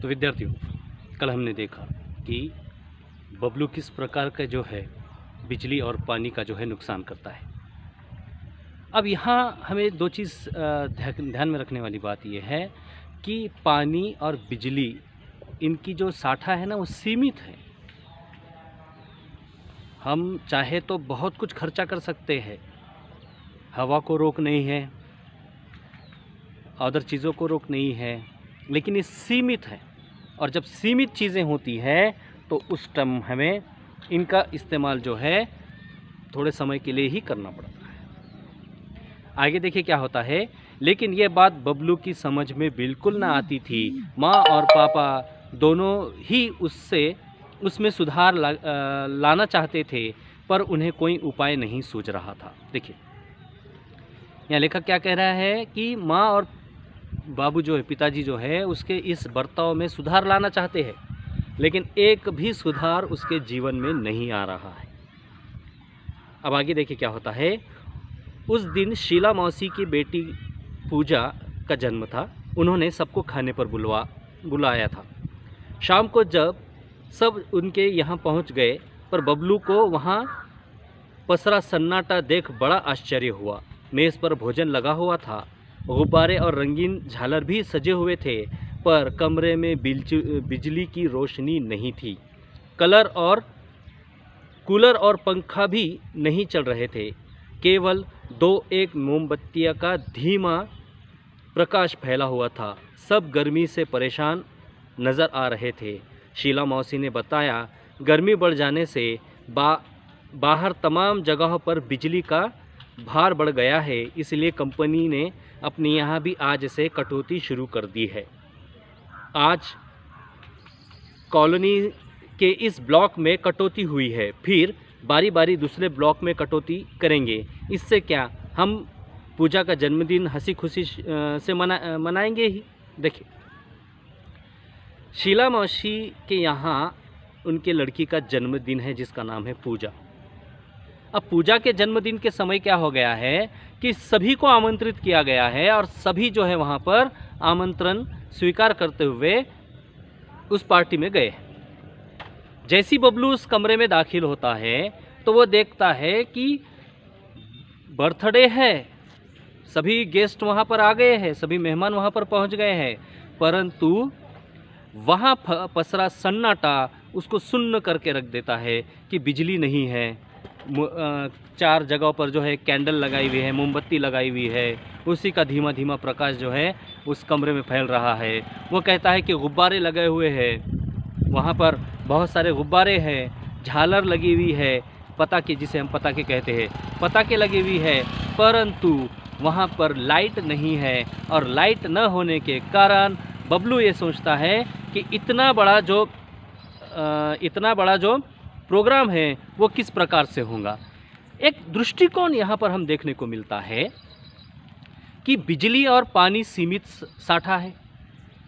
तो विद्यार्थियों, कल हमने देखा कि बबलू किस प्रकार का जो है बिजली और पानी का जो है नुकसान करता है। अब यहाँ हमें दो चीज़ ध्यान में रखने वाली बात यह है कि पानी और बिजली इनकी जो साठा है ना वो सीमित है। हम चाहे तो बहुत कुछ खर्चा कर सकते हैं, हवा को रोक नहीं है, अदर चीज़ों को रोक नहीं है, लेकिन ये सीमित है। और जब सीमित चीज़ें होती है तो उस टाइम हमें इनका इस्तेमाल जो है थोड़े समय के लिए ही करना पड़ता है। आगे देखिए क्या होता है। लेकिन ये बात बबलू की समझ में बिल्कुल ना आती थी। माँ और पापा दोनों ही उसमें सुधार लाना चाहते थे, पर उन्हें कोई उपाय नहीं सूझ रहा था। देखिए यहाँ लेखक क्या कह रहा है कि माँ और बाबू जो है, पिताजी जो है, उसके इस बर्ताव में सुधार लाना चाहते हैं, लेकिन एक भी सुधार उसके जीवन में नहीं आ रहा है। अब आगे देखिए क्या होता है। उस दिन शीला मौसी की बेटी पूजा का जन्म था। उन्होंने सबको खाने पर बुलाया था। शाम को जब सब उनके यहाँ पहुँच गए, पर बबलू को वहाँ पसरा सन्नाटा देख बड़ा आश्चर्य हुआ। मेज़ पर भोजन लगा हुआ था, गुब्बारे और रंगीन झालर भी सजे हुए थे, पर कमरे में बिजली की रोशनी नहीं थी। कूलर और पंखा भी नहीं चल रहे थे। केवल 2-1 मोमबत्तियाँ का धीमा प्रकाश फैला हुआ था। सब गर्मी से परेशान नज़र आ रहे थे। शीला मौसी ने बताया, गर्मी बढ़ जाने से बाहर तमाम जगहों पर बिजली का भार बढ़ गया है, इसलिए कंपनी ने अपने यहाँ भी आज से कटौती शुरू कर दी है। आज कॉलोनी के इस ब्लॉक में कटौती हुई है, फिर बारी बारी दूसरे ब्लॉक में कटौती करेंगे। इससे क्या, हम पूजा का जन्मदिन हंसी खुशी से मनाएंगे ही। देखिए शीला मौसी के यहाँ उनके लड़की का जन्मदिन है जिसका नाम है पूजा। अब पूजा के जन्मदिन के समय क्या हो गया है कि सभी को आमंत्रित किया गया है और सभी जो है वहाँ पर आमंत्रण स्वीकार करते हुए उस पार्टी में गए। जैसी बबलू उस कमरे में दाखिल होता है तो वो देखता है कि बर्थडे है, सभी गेस्ट वहाँ पर आ गए हैं, सभी मेहमान वहाँ पर पहुँच गए हैं, परंतु वहाँ पसरा सन्नाटा उसको सुन्न करके रख देता है कि बिजली नहीं है। 4 जगहों पर जो है कैंडल लगाई हुई है, मोमबत्ती लगाई हुई है, उसी का धीमा धीमा प्रकाश जो है उस कमरे में फैल रहा है। वो कहता है कि गुब्बारे लगे हुए हैं, वहाँ पर बहुत सारे गुब्बारे हैं, झालर लगी हुई है, पताके, जिसे हम पताके कहते हैं, पताके लगी हुई है, परंतु वहाँ पर लाइट नहीं है। और लाइट न होने के कारण बबलू ये सोचता है कि इतना बड़ा जो प्रोग्राम है वो किस प्रकार से होगा। एक दृष्टिकोण यहाँ पर हम देखने को मिलता है कि बिजली और पानी सीमित साठा है,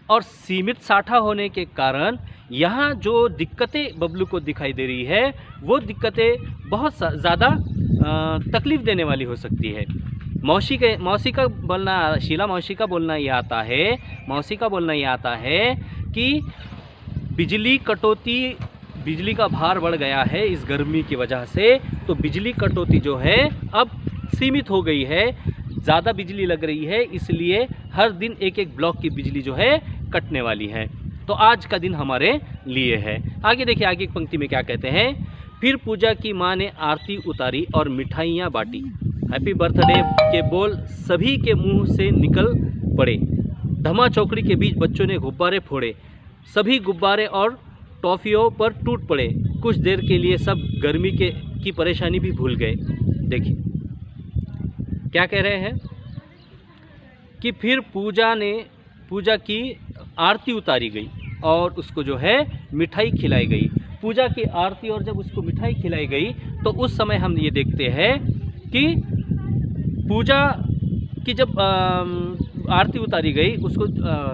और सीमित साठा होने के कारण यहाँ जो दिक्कतें बबलू को दिखाई दे रही है वो दिक्कतें बहुत ज़्यादा तकलीफ़ देने वाली हो सकती है। शीला मौसी का बोलना ये आता है कि बिजली का भार बढ़ गया है इस गर्मी की वजह से, तो बिजली कटौती जो है अब सीमित हो गई है, ज़्यादा बिजली लग रही है, इसलिए हर दिन 1-1 ब्लॉक की बिजली जो है कटने वाली है। तो आज का दिन हमारे लिए है। आगे देखिए, आगे एक पंक्ति में क्या कहते हैं। फिर पूजा की माँ ने आरती उतारी और मिठाइयाँ बांटी। हैप्पी बर्थडे के बोल सभी के मुंह से निकल पड़े। धमा चौकड़ी के बीच बच्चों ने गुब्बारे फोड़े। सभी गुब्बारे और टॉफियों पर टूट पड़े। कुछ देर के लिए सब गर्मी की परेशानी भी भूल गए। देखिए क्या कह रहे हैं कि फिर पूजा की आरती उतारी गई और उसको जो है मिठाई खिलाई गई। पूजा की आरती और जब उसको मिठाई खिलाई गई तो उस समय हम ये देखते हैं कि पूजा की जब आरती उतारी गई, उसको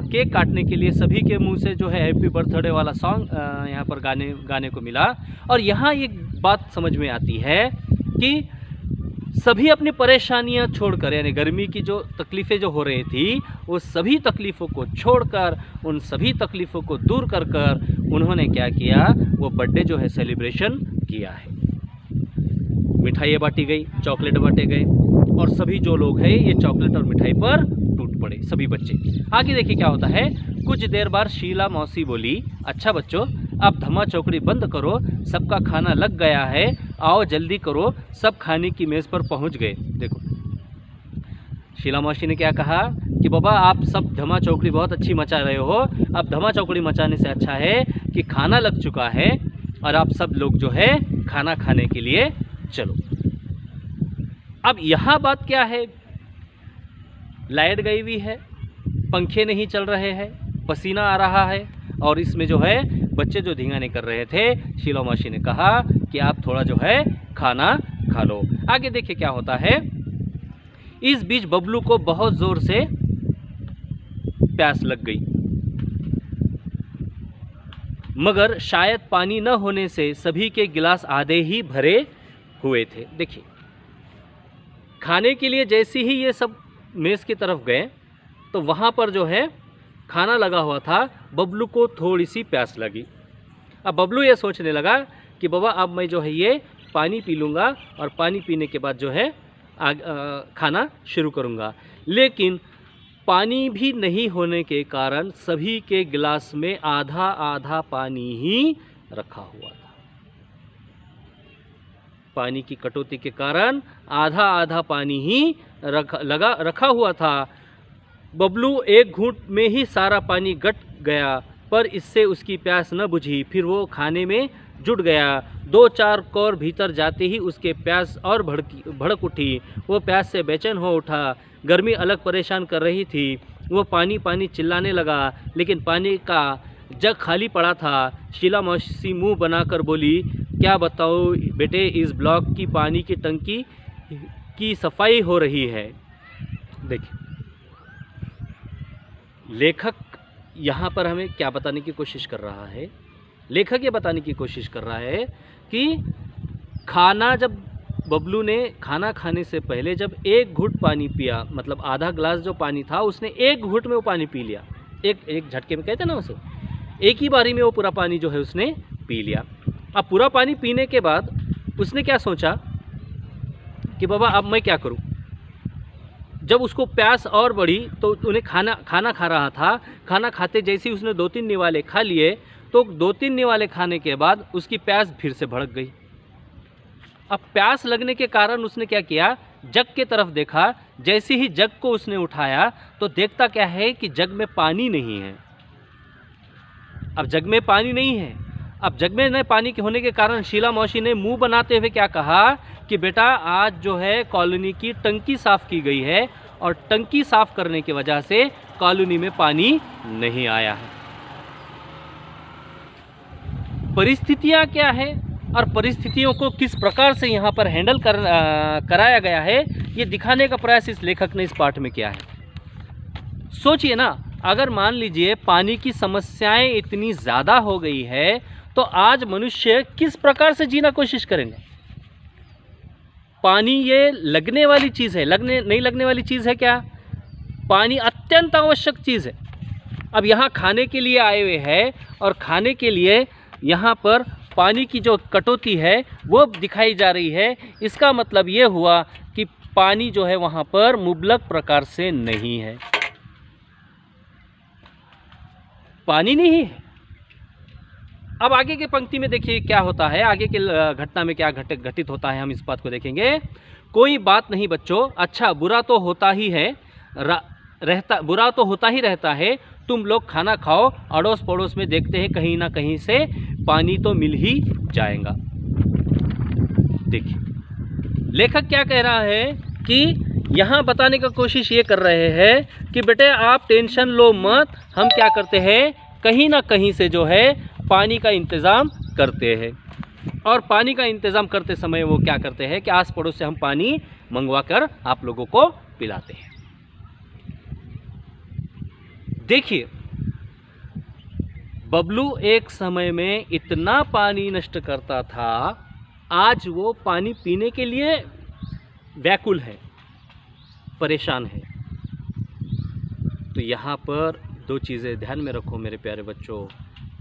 केक काटने के लिए सभी के मुंह से जो है हैप्पी बर्थडे वाला सॉन्ग यहाँ पर गाने को मिला। और यहाँ एक बात समझ में आती है कि सभी अपनी परेशानियां छोड़कर, यानी गर्मी की जो तकलीफ़ें जो हो रही थी, वो सभी तकलीफ़ों को छोड़कर, उन सभी तकलीफ़ों को दूर कर कर उन्होंने क्या किया, वो बर्थडे जो है सेलिब्रेशन किया है। मिठाइयाँ बांटी गई, चॉकलेट बांटे गए और सभी जो लोग हैं ये चॉकलेट और मिठाई पर टूट पड़े, सभी बच्चे। आगे देखिए क्या होता है। कुछ देर बाद शीला मौसी बोली, अच्छा बच्चों, अब धमा चौकड़ी बंद करो, सबका खाना लग गया है, आओ जल्दी करो, सब खाने की मेज़ पर पहुंच गए। देखो शीला मौसी ने क्या कहा कि बाबा आप सब धमा चौकड़ी बहुत अच्छी मचा रहे हो, अब धमा चौकड़ी मचाने से अच्छा है कि खाना लग चुका है और आप सब लोग जो है खाना खाने के लिए चलो। अब यहाँ बात क्या है, लाइट गई हुई है, पंखे नहीं चल रहे हैं, पसीना आ रहा है और इसमें जो है बच्चे जो धींगाने कर रहे थे, शीला मौसी ने कहा कि आप थोड़ा जो है खाना खा लो। आगे देखिए क्या होता है। इस बीच बबलू को बहुत ज़ोर से प्यास लग गई, मगर शायद पानी न होने से सभी के गिलास आधे ही भरे हुए थे। देखिए खाने के लिए जैसे ही ये सब मेज़ की तरफ गए तो वहाँ पर जो है खाना लगा हुआ था, बबलू को थोड़ी सी प्यास लगी। अब बबलू ये सोचने लगा कि बाबा अब मैं जो है ये पानी पी लूँगा और पानी पीने के बाद जो है खाना शुरू करूँगा। लेकिन पानी भी नहीं होने के कारण सभी के गिलास में आधा आधा पानी ही रखा हुआ था। पानी की कटौती के कारण आधा आधा पानी ही रखा हुआ था। बबलू एक घूंट में ही सारा पानी गट गया, पर इससे उसकी प्यास न बुझी। फिर वो खाने में जुट गया। 2-4 कौर भीतर जाते ही उसके प्यास और भड़क उठी। वो प्यास से बेचैन हो उठा। गर्मी अलग परेशान कर रही थी। वो पानी पानी चिल्लाने लगा, लेकिन पानी का जग खाली पड़ा था। शीला मौसी मुंह बनाकर बोली, क्या बताओ बेटे, इस ब्लॉक की पानी की टंकी की सफाई हो रही है। देखिए लेखक यहाँ पर हमें क्या बताने की कोशिश कर रहा है। लेखक ये बताने की कोशिश कर रहा है कि खाना, जब बबलू ने खाना खाने से पहले जब एक घूंट पानी पिया, मतलब आधा ग्लास जो पानी था उसने एक घूंट में वो पानी पी लिया। एक झटके में कहते ना उसे, एक ही बारी में वो पूरा पानी जो है उसने पी लिया। अब पूरा पानी पीने के बाद उसने क्या सोचा कि बाबा अब मैं क्या करूं। जब उसको प्यास और बढ़ी तो उन्हें खाना खा रहा था। खाना खाते जैसे ही उसने 2-3 निवाले खा लिए, तो 2-3 निवाले खाने के बाद उसकी प्यास फिर से भड़क गई। अब प्यास लगने के कारण उसने क्या किया, जग के तरफ देखा। जैसे ही जग को उसने उठाया तो देखता क्या है कि जग में पानी नहीं है। अब जग में पानी नहीं है। अब जग में न पानी के होने के कारण शीला मौसी ने मुंह बनाते हुए क्या कहा कि बेटा आज जो है कॉलोनी की टंकी साफ़ की गई है और टंकी साफ़ करने की वजह से कॉलोनी में पानी नहीं आया है। परिस्थितियां क्या है और परिस्थितियों को किस प्रकार से यहाँ पर हैंडल कराया गया है, ये दिखाने का प्रयास इस लेखक ने इस पाठ में किया है। सोचिए ना, अगर मान लीजिए पानी की समस्याएं इतनी ज़्यादा हो गई है तो आज मनुष्य किस प्रकार से जीना कोशिश करेंगे। पानी ये लगने वाली चीज़ है, नहीं लगने वाली चीज़ है क्या? पानी अत्यंत आवश्यक चीज़ है। अब यहाँ खाने के लिए आए हुए हैं और खाने के लिए यहाँ पर पानी की जो कटौती है वो दिखाई जा रही है। इसका मतलब ये हुआ कि पानी जो है वहाँ पर मुबलक प्रकार से नहीं है, पानी नहीं है। अब आगे के पंक्ति में देखिए क्या होता है, आगे के घटना में क्या घटित होता है, हम इस बात को देखेंगे। कोई बात नहीं बच्चों, अच्छा बुरा तो होता ही है बुरा तो होता ही रहता है। तुम लोग खाना खाओ, अड़ोस पड़ोस में देखते हैं कहीं ना कहीं से पानी तो मिल ही जाएगा। देखिए लेखक क्या कह रहा है कि यहाँ बताने का कोशिश ये कर रहे हैं कि बेटे आप टेंशन लो मत, हम क्या करते हैं कहीं ना कहीं से जो है पानी का इंतज़ाम करते हैं। और पानी का इंतज़ाम करते समय वो क्या करते हैं कि आस पड़ोस से हम पानी मंगवा कर आप लोगों को पिलाते हैं। देखिए बबलू एक समय में इतना पानी नष्ट करता था, आज वो पानी पीने के लिए व्याकुल है, परेशान है। तो यहाँ पर दो चीज़ें ध्यान में रखो मेरे प्यारे बच्चों,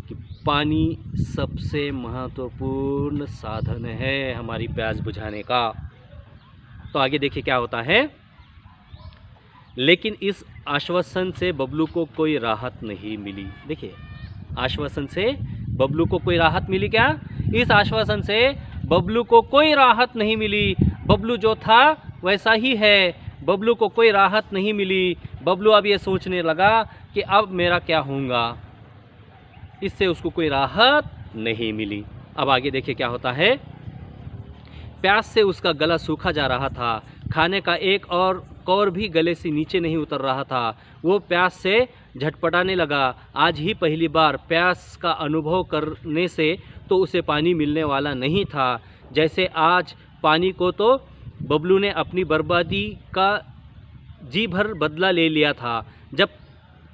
कि पानी सबसे महत्वपूर्ण साधन है हमारी प्यास बुझाने का। तो आगे देखिए क्या होता है। लेकिन इस आश्वासन से बबलू को कोई राहत नहीं मिली। देखिए, आश्वासन से बबलू को कोई राहत मिली क्या? इस आश्वासन से बबलू को कोई राहत नहीं मिली। बबलू जो था वैसा ही है, बबलू को कोई राहत नहीं मिली। बबलू अब ये सोचने लगा कि अब मेरा क्या होगा, इससे उसको कोई राहत नहीं मिली। अब आगे देखिए क्या होता है। प्यास से उसका गला सूखा जा रहा था, खाने का एक और कौर भी गले से नीचे नहीं उतर रहा था। वो प्यास से झटपटाने लगा। आज ही पहली बार प्यास का अनुभव करने से तो उसे पानी मिलने वाला नहीं था। जैसे आज पानी को तो बबलू ने अपनी बर्बादी का जी भर बदला ले लिया था। जब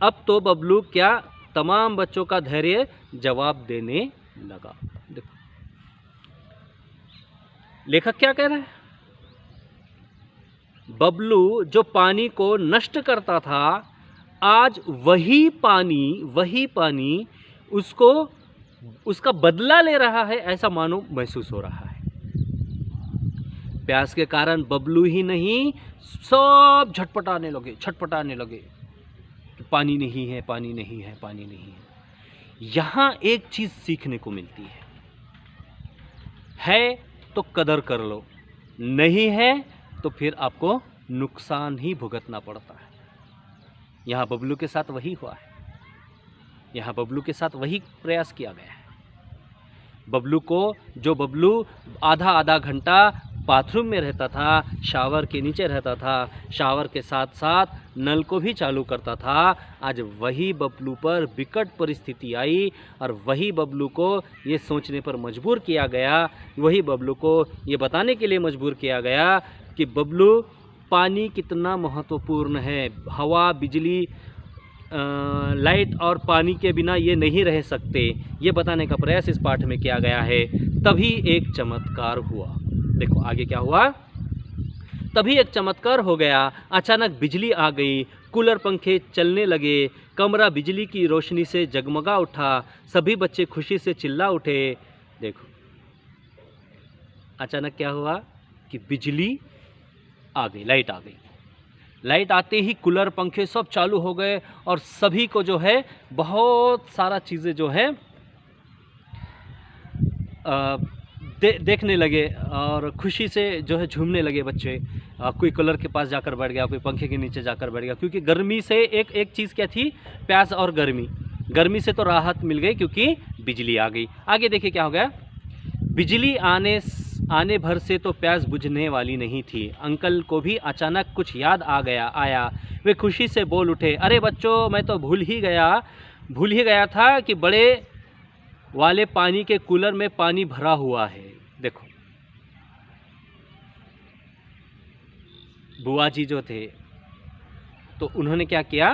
अब तो बबलू क्या तमाम बच्चों का धैर्य जवाब देने लगा। देखो लेखक क्या कह रहा है। बबलू जो पानी को नष्ट करता था, आज वही पानी उसको उसका बदला ले रहा है, ऐसा मानो महसूस हो रहा है। प्यास के कारण बबलू ही नहीं, सब झटपटाने लगे कि पानी नहीं है, पानी नहीं है, पानी नहीं है। यहाँ एक चीज़ सीखने को मिलती है तो कदर कर लो, नहीं है तो फिर आपको नुकसान ही भुगतना पड़ता है। यहाँ बबलू के साथ वही हुआ है, यहाँ बबलू के साथ वही प्रयास किया गया है। बबलू आधा घंटा बाथरूम में रहता था, शावर के नीचे रहता था, शावर के साथ साथ नल को भी चालू करता था। आज वही बबलू पर विकट परिस्थिति आई और वही बबलू को ये सोचने पर मजबूर किया गया, वही बबलू को ये बताने के लिए मजबूर किया गया कि बबलू पानी कितना महत्वपूर्ण है। हवा, बिजली, लाइट और पानी के बिना ये नहीं रह सकते, ये बताने का प्रयास इस पाठ में किया गया है। तभी एक चमत्कार हुआ। देखो आगे क्या हुआ। तभी एक चमत्कार हो गया। अचानक बिजली आ गई, कूलर पंखे चलने लगे, कमरा बिजली की रोशनी से जगमगा उठा, सभी बच्चे खुशी से चिल्ला उठे। देखो अचानक क्या हुआ कि बिजली आ गई, लाइट आ गई। लाइट आते ही कूलर पंखे सब चालू हो गए और सभी को जो है बहुत सारा चीज़ें जो है देखने लगे और खुशी से जो है झूमने लगे बच्चे। कोई कूलर के पास जाकर बैठ गया, कोई पंखे के नीचे जाकर बैठ गया, क्योंकि गर्मी से एक चीज़ क्या थी, प्यास और गर्मी से तो राहत मिल गई क्योंकि बिजली आ गई। आगे देखिए क्या हो गया। बिजली आने भर से तो प्यास बुझने वाली नहीं थी। अंकल को भी अचानक कुछ याद आया। वे खुशी से बोल उठे, अरे बच्चों, मैं तो भूल ही गया था कि बड़े वाले पानी के कूलर में पानी भरा हुआ है। देखो बुआ जी जो थे तो उन्होंने क्या किया,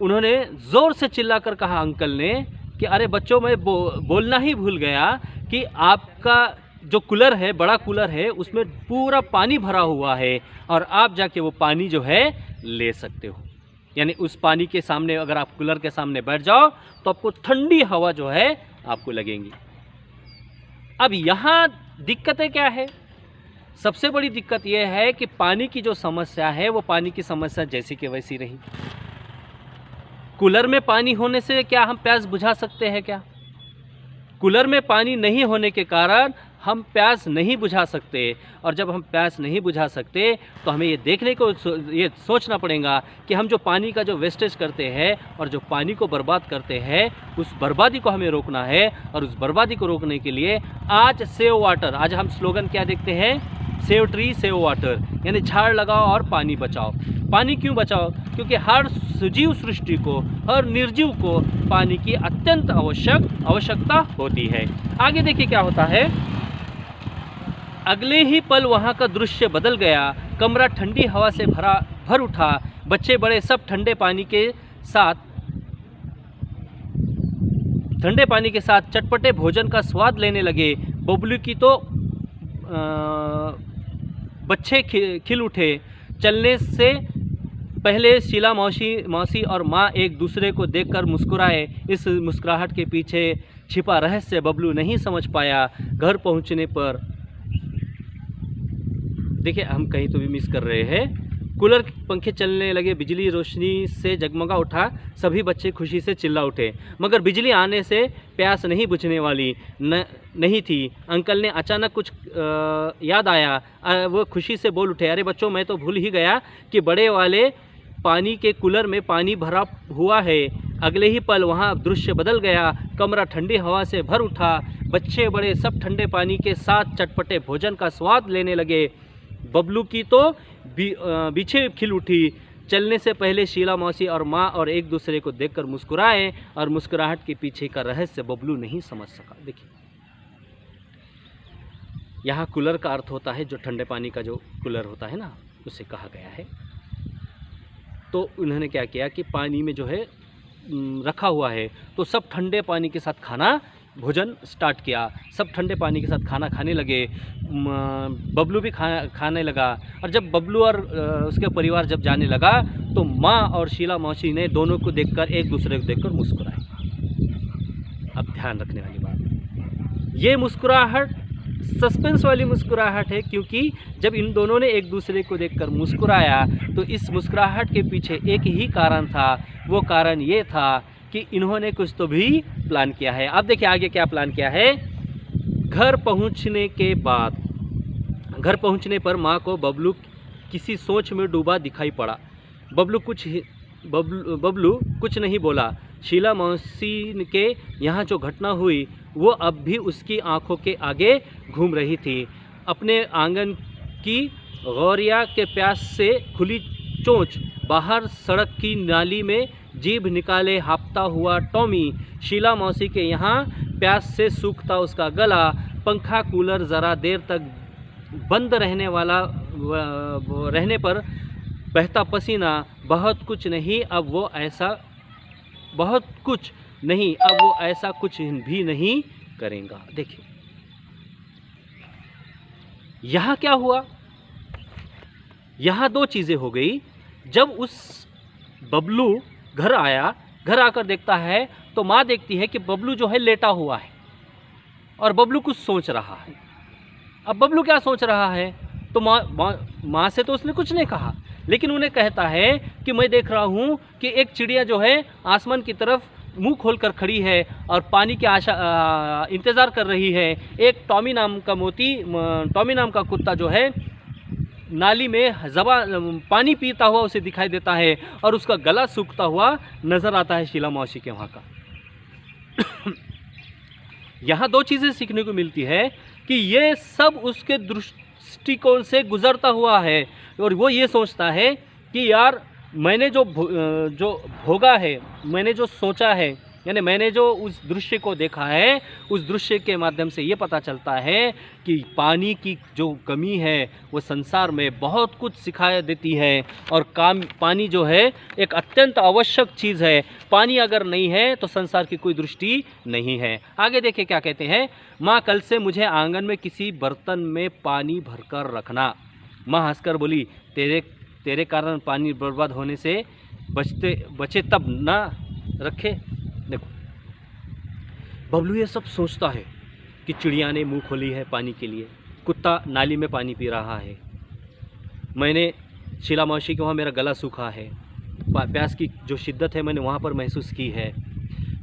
उन्होंने जोर से चिल्लाकर कहा अंकल ने कि अरे बच्चों, मैं बोलना ही भूल गया कि आपका जो कूलर है, बड़ा कूलर है, उसमें पूरा पानी भरा हुआ है और आप जाके वो पानी जो है ले सकते हो। यानी उस पानी के सामने अगर आप कूलर के सामने बैठ जाओ तो आपको ठंडी हवा जो है आपको लगेंगी। अब यहाँ दिक्कतें क्या है? सबसे बड़ी दिक्कत यह है कि पानी की जो समस्या है वो पानी की समस्या जैसी कि वैसी रही। कूलर में पानी होने से क्या हम प्यास बुझा सकते हैं क्या? कूलर में पानी नहीं होने के कारण हम प्यास नहीं बुझा सकते, और जब हम प्यास नहीं बुझा सकते तो हमें ये सोचना पड़ेगा कि हम जो पानी का जो वेस्टेज करते हैं और जो पानी को बर्बाद करते हैं, उस बर्बादी को हमें रोकना है। और उस बर्बादी को रोकने के लिए आज सेव वाटर, आज हम स्लोगन क्या देखते हैं, सेव ट्री सेव वाटर, यानी झाड़ लगाओ और पानी बचाओ। पानी क्यों बचाओ? क्योंकि हर सजीव सृष्टि को, हर निर्जीव को पानी की अत्यंत आवश्यकता होती है। आगे देखिए क्या होता है। अगले ही पल वहाँ का दृश्य बदल गया। कमरा ठंडी हवा से भर उठा। बच्चे बड़े सब ठंडे पानी के साथ चटपटे भोजन का स्वाद लेने लगे। बबलू की तो बच्चे खिल उठे। चलने से पहले शीला मौसी और माँ एक दूसरे को देखकर मुस्कुराए। इस मुस्कुराहट के पीछे छिपा रहस्य बबलू नहीं समझ पाया। घर पहुंचने पर देखिए, हम कहीं तो भी मिस कर रहे हैं। कूलर पंखे चलने लगे, बिजली रोशनी से जगमगा उठा, सभी बच्चे खुशी से चिल्ला उठे। मगर बिजली आने से प्यास नहीं बुझने वाली नहीं थी। अंकल ने अचानक कुछ याद आया। वो खुशी से बोल उठे, अरे बच्चों, मैं तो भूल ही गया कि बड़े वाले पानी के कूलर में पानी भरा हुआ है। अगले ही पल वहाँ दृश्य बदल गया। कमरा ठंडी हवा से भर उठा। बच्चे बड़े सब ठंडे पानी के साथ चटपटे भोजन का स्वाद लेने लगे। बबलू की तो बीछे खिल उठी। चलने से पहले शीला मौसी और माँ और एक दूसरे को देखकर मुस्कुराए, और मुस्कुराहट के पीछे का रहस्य बबलू नहीं समझ सका। देखिए, यहाँ कूलर का अर्थ होता है जो ठंडे पानी का जो कूलर होता है ना, उसे कहा गया है। तो उन्होंने क्या किया कि पानी में जो है रखा हुआ है, तो सब ठंडे पानी के साथ खाना भोजन स्टार्ट किया। सब ठंडे पानी के साथ खाना खाने लगे। बबलू भी खाने लगा। और जब बबलू और उसके परिवार जब जाने लगा, तो माँ और शीला मौसी ने दोनों को देखकर, एक दूसरे को देखकर मुस्कुराए। अब ध्यान रखने वाली बात, ये मुस्कुराहट सस्पेंस वाली मुस्कुराहट है, क्योंकि जब इन दोनों ने एक दूसरे को देखकर मुस्कुराया, तो इस मुस्कुराहट के पीछे एक ही कारण था। वो कारण ये था कि इन्होंने कुछ तो भी प्लान किया है। अब देखिए आगे क्या प्लान किया है। घर पहुंचने पर माँ को बबलू किसी सोच में डूबा दिखाई पड़ा। बबलू कुछ नहीं बोला। शीला मौसी के यहाँ जो घटना हुई वो अब भी उसकी आंखों के आगे घूम रही थी। अपने आंगन की गौरिया के प्यास से खुली चोंच, बाहर सड़क की नाली में जीभ निकाले हाँफता हुआ टॉमी, शीला मौसी के यहाँ प्यास से सूखता उसका गला, पंखा कूलर ज़रा देर तक बंद रहने पर बहता पसीना, बहुत कुछ नहीं अब वो ऐसा कुछ भी नहीं करेगा। देखिए यहाँ क्या हुआ। यहाँ दो चीज़ें हो गई। जब उस बबलू घर आया, घर आकर देखता है तो माँ देखती है कि बबलू जो है लेटा हुआ है और बबलू कुछ सोच रहा है। अब बबलू क्या सोच रहा है, तो माँ से तो उसने कुछ नहीं कहा, लेकिन उन्हें कहता है कि मैं देख रहा हूँ कि एक चिड़िया जो है आसमान की तरफ मुंह खोलकर खड़ी है और पानी की इंतज़ार कर रही है। एक टॉमी नाम का कुत्ता जो है नाली में पानी पीता हुआ उसे दिखाई देता है और उसका गला सूखता हुआ नज़र आता है शीला मौसी के वहाँ का। यहाँ दो चीज़ें सीखने को मिलती है कि ये सब उसके दृष्टिकोण से गुजरता हुआ है और वो ये सोचता है कि यार मैंने जो भोगा है, मैंने जो सोचा है, यानी मैंने जो उस दृश्य को देखा है, उस दृश्य के माध्यम से ये पता चलता है कि पानी की जो कमी है वो संसार में बहुत कुछ सिखा देती है और पानी जो है एक अत्यंत आवश्यक चीज़ है। पानी अगर नहीं है तो संसार की कोई दृष्टि नहीं है। आगे देखिए क्या कहते हैं। माँ कल से मुझे आंगन में किसी बर्तन में पानी भरकर रखना। माँ हंसकर बोली, तेरे कारण पानी बर्बाद होने से बचे तब ना रखे। देखो बबलू ये सब सोचता है कि चिड़िया ने मुंह खोली है पानी के लिए, कुत्ता नाली में पानी पी रहा है, मैंने शीला मौसी के वहाँ मेरा गला सूखा है, प्यास की जो शिद्दत है मैंने वहाँ पर महसूस की है।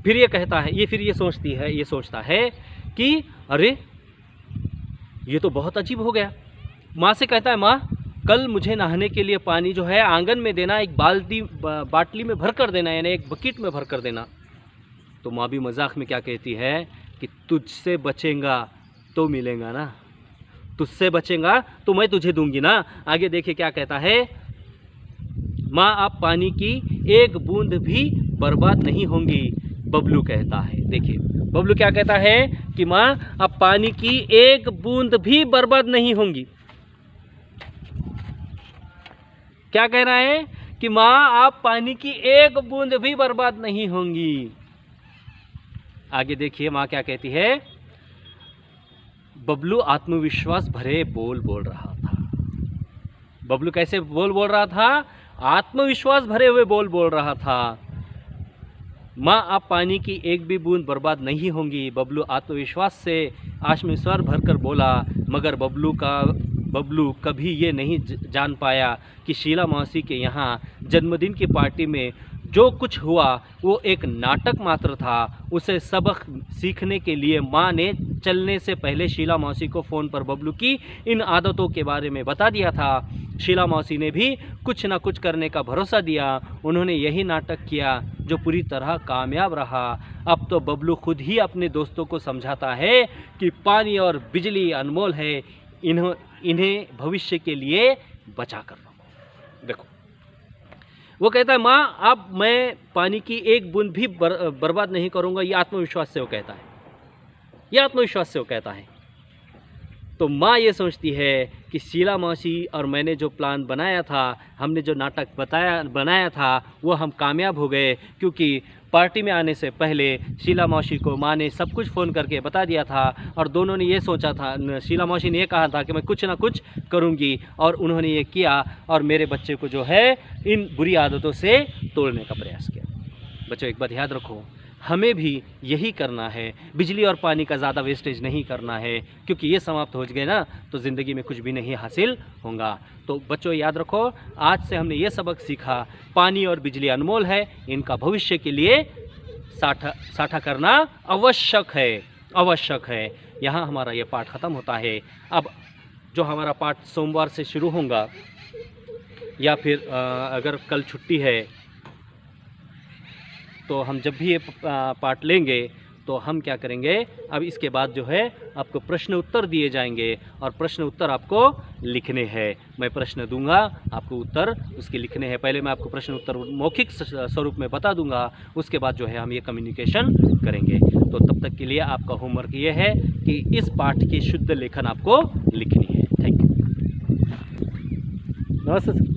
फिर ये कहता है, ये सोचता है कि अरे ये तो बहुत अजीब हो गया। माँ से कहता है, माँ कल मुझे नहाने के लिए पानी जो है आंगन में देना, एक बाटली में भर कर देना, यानी एक बकेट में भर कर देना। तो माँ भी मजाक में क्या कहती है कि तुझसे बचेगा तो मिलेगा ना, तुझसे बचेगा तो मैं तुझे दूंगी ना। आगे देखिए क्या कहता है। माँ आप पानी की एक बूंद भी बर्बाद नहीं होंगी, बबलू कहता है। देखिए बबलू क्या कहता है कि माँ आप पानी की एक बूंद भी बर्बाद नहीं होंगी। क्या कह रहा है कि माँ आप पानी की एक बूंद भी बर्बाद नहीं होंगी। आगे देखिए माँ क्या कहती है। बबलू आत्मविश्वास भरे बोल बोल रहा था। बबलू कैसे बोल रहा था? आत्मविश्वास भरे हुए बोल बोल रहा था। माँ, आप पानी की एक भी बूंद बर्बाद नहीं होंगी। बबलू आत्मविश्वास से आश में स्वर भरकर बोला, मगर बबलू कभी ये नहीं जान पाया कि शीला मौसी के यहाँ जन्मदिन की पार्टी में जो कुछ हुआ वो एक नाटक मात्र था। उसे सबक सीखने के लिए माँ ने चलने से पहले शीला मौसी को फ़ोन पर बबलू की इन आदतों के बारे में बता दिया था। शीला मौसी ने भी कुछ ना कुछ करने का भरोसा दिया। उन्होंने यही नाटक किया जो पूरी तरह कामयाब रहा। अब तो बबलू खुद ही अपने दोस्तों को समझाता है कि पानी और बिजली अनमोल है, इन्हें भविष्य के लिए बचा कर रखो। देखो, वो कहता है, माँ, अब मैं पानी की एक बूंद भी बर्बाद नहीं करूँगा। ये आत्मविश्वास से वो कहता है, ये आत्मविश्वास से वो कहता है। तो माँ ये सोचती है कि शीला मौसी और मैंने जो प्लान बनाया था, हमने जो नाटक बनाया था, वो हम कामयाब हो गए, क्योंकि पार्टी में आने से पहले शीला मौसी को माँ ने सब कुछ फ़ोन करके बता दिया था और दोनों ने ये सोचा था, शीला मौसी ने ये कहा था कि मैं कुछ ना कुछ करूँगी, और उन्होंने ये किया और मेरे बच्चे को जो है इन बुरी आदतों से तोड़ने का प्रयास किया। बच्चों, एक बात याद रखो, हमें भी यही करना है। बिजली और पानी का ज़्यादा वेस्टेज नहीं करना है, क्योंकि ये समाप्त हो गए ना तो ज़िंदगी में कुछ भी नहीं हासिल होगा। तो बच्चों, याद रखो, आज से हमने ये सबक सीखा, पानी और बिजली अनमोल है, इनका भविष्य के लिए साठा करना आवश्यक है। यहाँ हमारा ये पाठ ख़त्म होता है। अब जो हमारा पाठ सोमवार से शुरू होगा, या फिर अगर कल छुट्टी है तो हम जब भी ये पाठ लेंगे तो हम क्या करेंगे, अब इसके बाद जो है आपको प्रश्न उत्तर दिए जाएंगे और प्रश्न उत्तर आपको लिखने हैं। मैं प्रश्न दूंगा, आपको उत्तर उसके लिखने हैं। पहले मैं आपको प्रश्न उत्तर मौखिक स्वरूप में बता दूंगा, उसके बाद जो है हम ये कम्युनिकेशन करेंगे। तो तब तक के लिए आपका होमवर्क ये है कि इस पाठ की शुद्ध लेखन आपको लिखनी है। Thank you. नमस्ते।